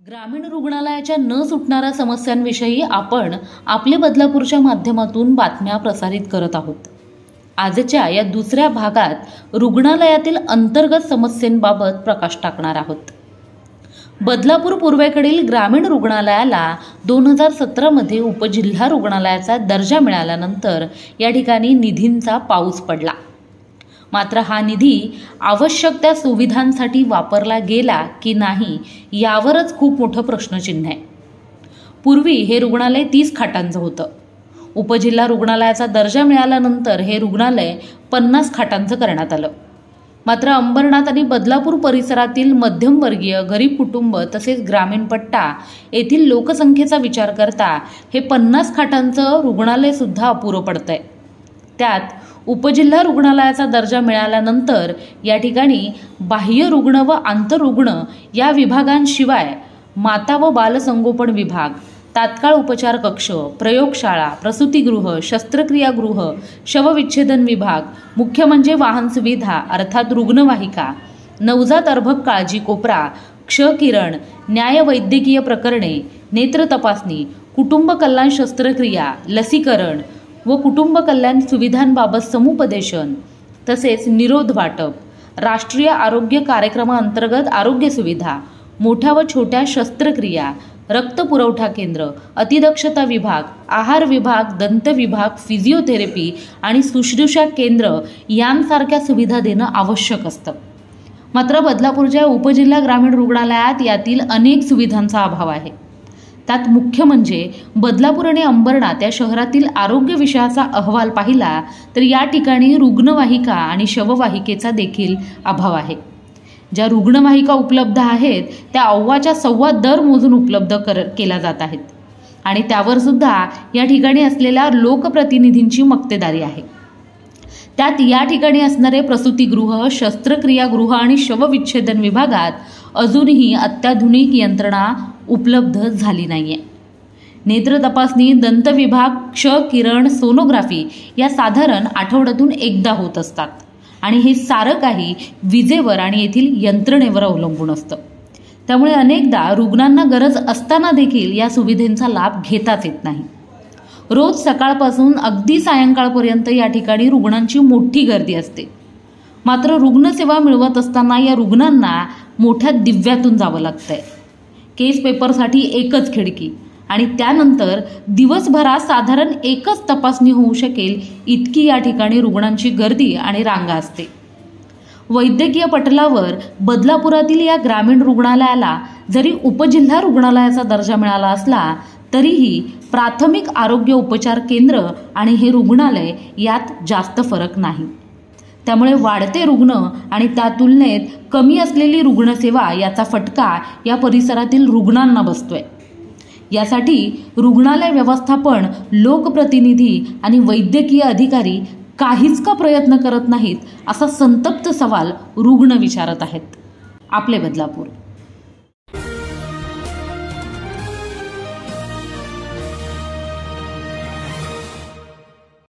ग्रामीण रुग्णालयाच्या न सुटणाऱ्या समस्यांविषयी आपण आपले बदलापूरच्या माध्यमातून बातम्या प्रसारित करत आहोत। आजच्या या दुसऱ्या भागात रुग्णालयातील अंतर्गत समस्यांबाबत प्रकाश टाकणार आहोत। बदलापूर पूर्वेकडील ग्रामीण रुग्णालयाला 2017 मध्ये उपजिल्हा रुग्णालयाचा दर्जा मिळाल्यानंतर या ठिकाणी निधींचा पाऊस पडला। मात्र हा निधी आवश्यक त्या सुविधांसाठी वापरला गेला की नाही यावरच खूप मोठं प्रश्नचिन्ह आहे। पूर्वी हे रुग्णालय 30 खाटांचं होतं। उपजिल्हा रुग्णालयाचा दर्जा मिळाल्यानंतर हे रुग्णालय 50 खाटांचं करण्यात आलं। मात्र अंबरनाथ आणि बदलापूर परिसरातील मध्यमवर्गीय गरीब कुटुंब तसेच ग्रामीण पट्टा येथील लोकसंख्येचा विचार करता हे 50 खाटांचं रुग्णालय सुद्धा अपुरं पडतंय। त्यात उपजिल्हा रुग्णालयाचा दर्जा मिळाल्यानंतर या ठिकाणी बाह्य रुग्ण व आंतररुग्ण या विभागांशिवाय माता व बालसंगोपन विभाग, तात्काळ उपचार कक्ष, प्रयोगशाळा, प्रसूतिगृह, शस्त्रक्रियागृह, शवविच्छेदन विभाग, मुख्य म्हणजे वाहन सुविधा अर्थात रुग्णवाहिका, नवजात अर्भक काळजी कोपरा, क्षकिरण, न्याय वैद्यकीय प्रकरणे, नेत्र तपासणी, कुटुंब कल्याण शस्त्रक्रिया, लसीकरण व कुटुंब कल्याण सुविधांबाबत समुपदेशन तसेच निरोध वाटप, राष्ट्रीय आरोग्य कार्यक्रमाअंतर्गत आरोग्य सुविधा, मोठ्या व छोट्या शस्त्रक्रिया, रक्त पुरवठा केंद्र, अतिदक्षता विभाग, आहार विभाग, दंत विभाग, फिजिओथेरपी आणि शुश्रूषा केंद्र यांसारख्या सुविधा देणं आवश्यक असतं। मात्र बदलापूरच्या उपजिल्हा ग्रामीण रुग्णालयात यातील अनेक सुविधांचा अभाव आहे। त्यात मुख्य म्हणजे बदलापूर आणि अंबरनाथ या शहरातील आरोग्य विषयाचा अहवाल पाहिला तर या ठिकाणी रुग्णवाहिका आणि शववाहिकेचा देखील अभाव आहे। ज्या रुग्णवाहिका उपलब्ध आहेत त्या अव्वाच्या सव्वा दर मोजून उपलब्ध केल्या जात आहेत आणि त्यावर सुद्धा या ठिकाणी असलेल्या लोकप्रतिनिधींची मक्तेदारी आहे। त्यात या ठिकाणी असणारे प्रसूतिगृह, शस्त्रक्रियागृह आणि शवविच्छेदन विभागात अजूनही अत्याधुनिक यंत्रणा उपलब्ध झाली नाहीये। नेत्र तपासणी, दंत विभाग, क्षकिरण, सोनोग्राफी या साधारण आठवड्यातून एकदा होत असतात आणि हे सारं काही विजेवर आणि येथील यंत्रणेवर अवलंबून असतं। त्यामुळे अनेकदा रुग्णांना गरज असताना देखील या सुविधेचा लाभ घेताच येत नाही। रोज सकाळपासून अगदी सायंकाळपर्यंत या ठिकाणी रुग्णांची मोठी गर्दी असते। मात्र रुग्णसेवा मिळवत असताना या रुग्णांना मोठ्या दिव्यातून जावं लागतंय। केस पेपरसाठी एकच खिडकी आणि त्यानंतर दिवसभरात साधारण एकच तपासणी होऊ शकेल इतकी या ठिकाणी रुग्णांची गर्दी आणि रांगा असते। वैद्यकीय पटलावर बदलापुरातील या ग्रामीण रुग्णालयाला जरी उपजिल्हा रुग्णालयाचा दर्जा मिळाला असला तरीही प्राथमिक आरोग्य उपचार केंद्र आणि हे रुग्णालय यात जास्त फरक नाही। त्यामुळे वाढते रुग्ण आणि त्या तुलनेत कमी असलेली रुग्णसेवा याचा फटका या परिसरातील रुग्णांना बसतोय। यासाठी रुग्णालय व्यवस्थापन, लोकप्रतिनिधी आणि वैद्यकीय अधिकारी काहीच का प्रयत्न करत नाहीत असा संतप्त सवाल रुग्ण विचारत आहेत। आपले बदलापूर।